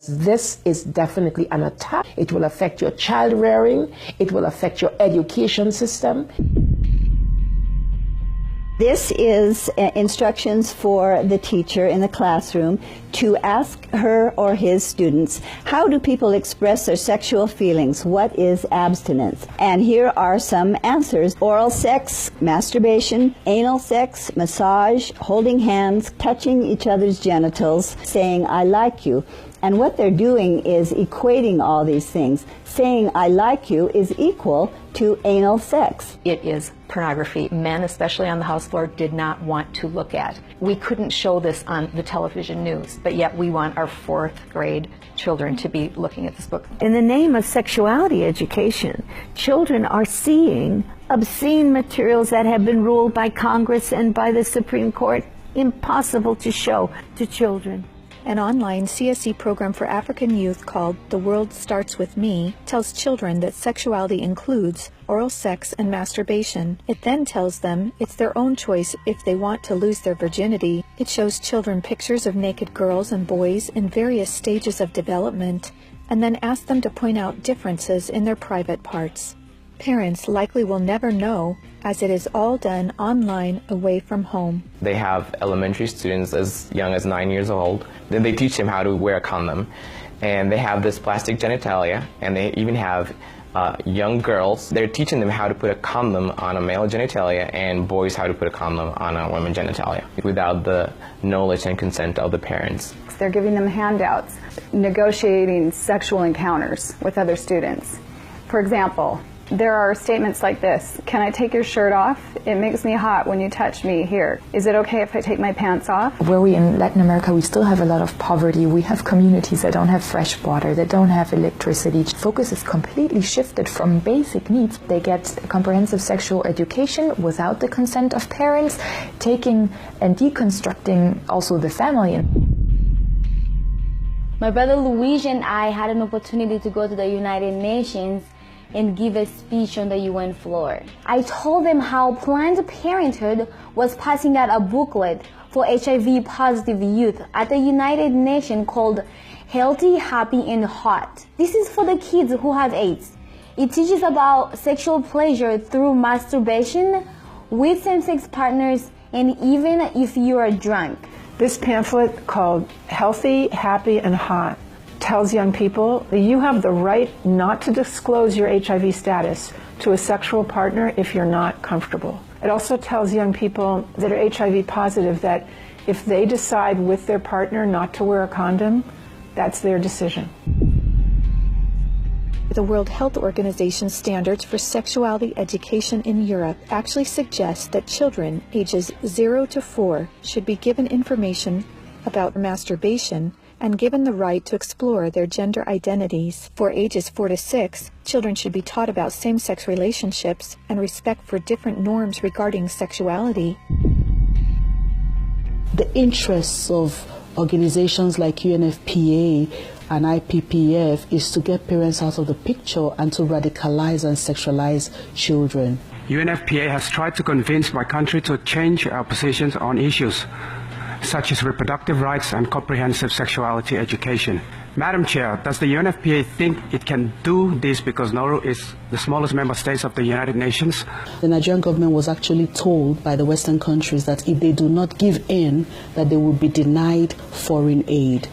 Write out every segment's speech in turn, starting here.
This is definitely an attack. It will affect your child rearing. It will affect your education system. This is instructions for the teacher in the classroom to ask her or his students, how do people express their sexual feelings? What is abstinence? And here are some answers. Oral sex, masturbation, anal sex, massage, holding hands, touching each other's genitals, saying, I like you. And what they're doing is equating all these things. Saying, I like you is equal to anal sex. It is pornography. Men, especially on the House floor, did not want to look at. We couldn't show this on the television news, but yet we want our 4th grade children to be looking at this book. In the name of sexuality education, children are seeing obscene materials that have been ruled by Congress and by the Supreme Court impossible to show to children. An online CSE program for African youth called The World Starts With Me tells children that sexuality includes oral sex and masturbation. It then tells them it's their own choice if they want to lose their virginity. It shows children pictures of naked girls and boys in various stages of development, and then asks them to point out differences in their private parts. Parents likely will never know, as it is all done online away from home. They have elementary students as young as 9 years old. Then they teach them how to wear a condom. And they have this plastic genitalia, and they even have young girls. They're teaching them how to put a condom on a male genitalia and boys how to put a condom on a woman's genitalia without the knowledge and consent of the parents. They're giving them handouts, negotiating sexual encounters with other students. For example, there are statements like this: can I take your shirt off? It makes me hot when you touch me here. Is it okay if I take my pants off? Where we in Latin America, we still have a lot of poverty. We have communities that don't have fresh water, that don't have electricity. Focus is completely shifted from basic needs. They get comprehensive sexual education without the consent of parents, taking and deconstructing also the family. My brother Luigi and I had an opportunity to go to the United Nations and give a speech on the UN floor. I told them how Planned Parenthood was passing out a booklet for HIV positive youth at the United Nations called Healthy, Happy, and Hot. This is for the kids who have AIDS. It teaches about sexual pleasure through masturbation, with same-sex partners, and even if you are drunk. This pamphlet called Healthy, Happy, and Hot tells young people that you have the right not to disclose your HIV status to a sexual partner if you're not comfortable. It also tells young people that are HIV positive that if they decide with their partner not to wear a condom, that's their decision. The World Health Organization standards for sexuality education in Europe actually suggest that children ages 0 to 4 should be given information about masturbation and given the right to explore their gender identities. For ages 4 to 6, children should be taught about same-sex relationships and respect for different norms regarding sexuality. The interests of organizations like UNFPA and IPPF is to get parents out of the picture and to radicalize and sexualize children. UNFPA has tried to convince my country to change our positions on issues such as reproductive rights and comprehensive sexuality education. Madam Chair, does the UNFPA think it can do this because Nauru is the smallest member state of the United Nations? The Nigerian government was actually told by the Western countries that if they do not give in, that they will be denied foreign aid.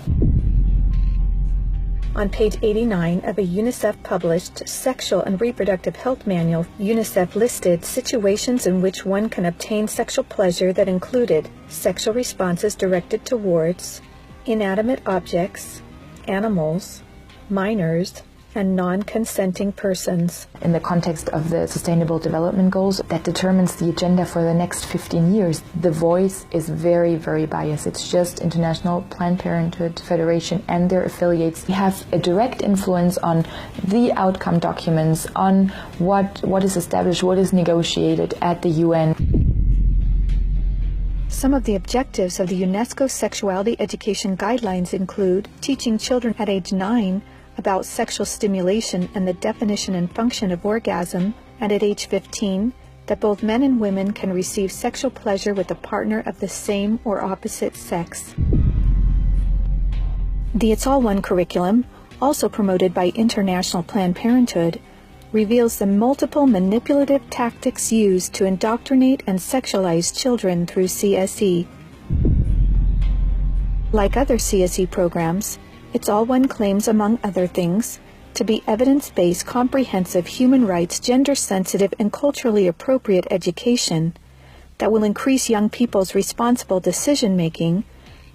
On page 89 of a UNICEF-published Sexual and Reproductive Health Manual, UNICEF listed situations in which one can obtain sexual pleasure that included sexual responses directed towards inanimate objects, animals, minors, and non-consenting persons. In the context of the Sustainable Development Goals that determines the agenda for the next 15 years, the voice is very, very biased. It's just International Planned Parenthood Federation and their affiliates have a direct influence on the outcome documents, on what is established, what is negotiated at the UN. Some of the objectives of the UNESCO Sexuality Education Guidelines include teaching children at age 9 about sexual stimulation and the definition and function of orgasm, and at age 15, that both men and women can receive sexual pleasure with a partner of the same or opposite sex. The It's All One curriculum, also promoted by International Planned Parenthood, reveals the multiple manipulative tactics used to indoctrinate and sexualize children through CSE. Like other CSE programs, It's All One claims, among other things, to be evidence-based, comprehensive, human rights, gender-sensitive, and culturally appropriate education that will increase young people's responsible decision-making,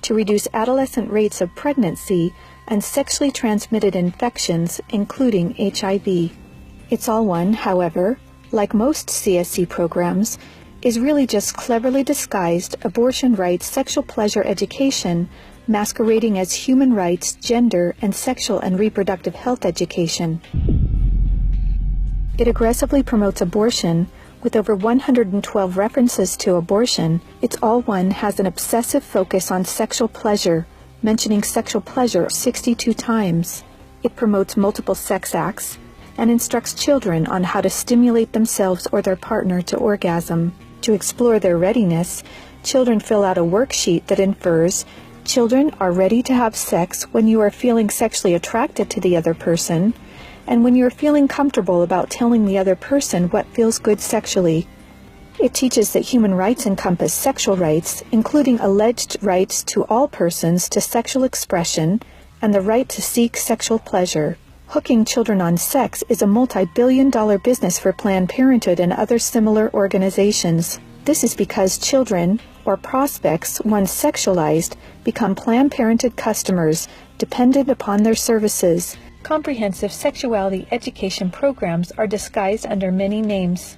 to reduce adolescent rates of pregnancy and sexually transmitted infections, including HIV. It's All One, however, like most CSE programs, is really just cleverly disguised abortion rights, sexual pleasure education, masquerading as human rights, gender, and sexual and reproductive health education. It aggressively promotes abortion. With over 112 references to abortion, It's All One has an obsessive focus on sexual pleasure, mentioning sexual pleasure 62 times. It promotes multiple sex acts and instructs children on how to stimulate themselves or their partner to orgasm. To explore their readiness, children fill out a worksheet that infers children are ready to have sex when you are feeling sexually attracted to the other person, and when you're feeling comfortable about telling the other person what feels good sexually. It teaches that human rights encompass sexual rights, including alleged rights to all persons to sexual expression and the right to seek sexual pleasure. Hooking children on sex is a multi-billion-dollar business for Planned Parenthood and other similar organizations. This is because children, or prospects, once sexualized, become Planned Parenthood customers, dependent upon their services. Comprehensive sexuality education programs are disguised under many names.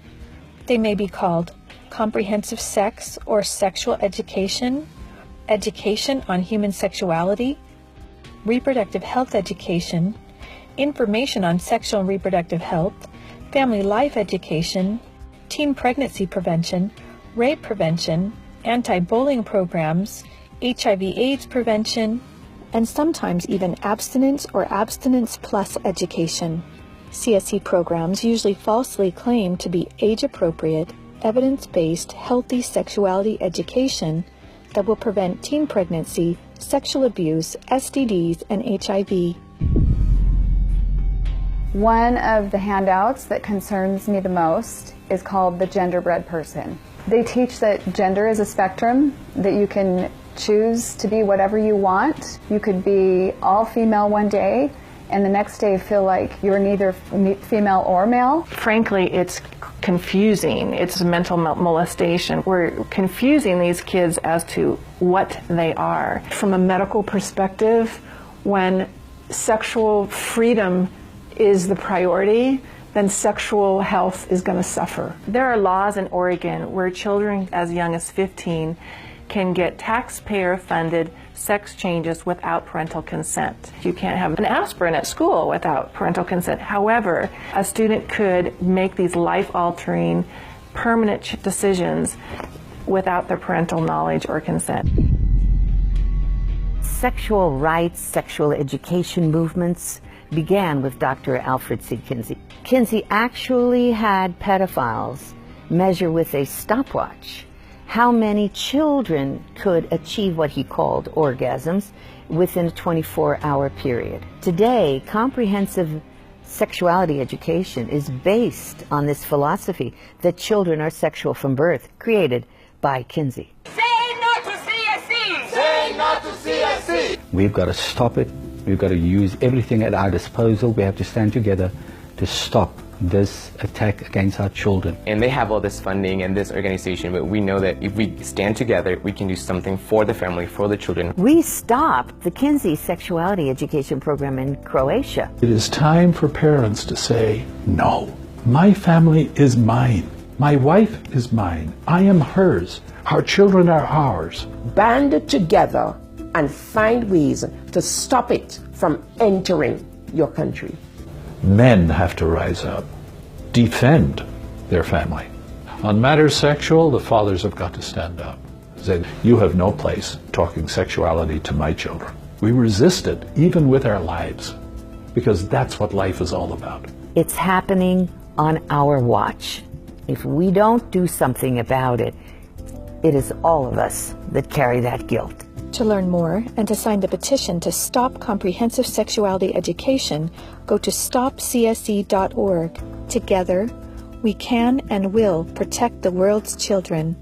They may be called comprehensive sex or sexual education, education on human sexuality, reproductive health education, information on sexual and reproductive health, family life education, teen pregnancy prevention, rape prevention, anti-bullying programs, HIV/AIDS prevention, and sometimes even abstinence or abstinence plus education. CSE programs usually falsely claim to be age-appropriate, evidence-based, healthy sexuality education that will prevent teen pregnancy, sexual abuse, STDs, and HIV. One of the handouts that concerns me the most is called the Genderbread Person. They teach that gender is a spectrum, that you can choose to be whatever you want. You could be all female one day and the next day feel like you're neither female or male. Frankly, it's confusing. It's mental molestation. We're confusing these kids as to what they are. From a medical perspective, when sexual freedom is the priority, then sexual health is going to suffer. There are laws in Oregon where children as young as 15 can get taxpayer-funded sex changes without parental consent. You can't have an aspirin at school without parental consent. However, a student could make these life-altering, permanent decisions without their parental knowledge or consent. Sexual rights, sexual education movements began with Dr. Alfred C. Kinsey. Kinsey actually had pedophiles measure with a stopwatch how many children could achieve what he called orgasms within a 24-hour period. Today, comprehensive sexuality education is based on this philosophy that children are sexual from birth, created by Kinsey. Say no to CSE! Say no to CSE! We've got to stop it. We've got to use everything at our disposal. We have to stand together to stop this attack against our children. And they have all this funding and this organization, but we know that if we stand together, we can do something for the family, for the children. We stopped the Kinsey sexuality education program in Croatia. It is time for parents to say, no, my family is mine. My wife is mine. I am hers. Our children are ours. Band together and find ways to stop it from entering your country. Men have to rise up, defend their family. On matters sexual, the fathers have got to stand up. Say, you have no place talking sexuality to my children. We resist it, even with our lives, because that's what life is all about. It's happening on our watch. If we don't do something about it, it is all of us that carry that guilt. To learn more and to sign the petition to stop comprehensive sexuality education, go to stopcse.org. Together, we can and will protect the world's children.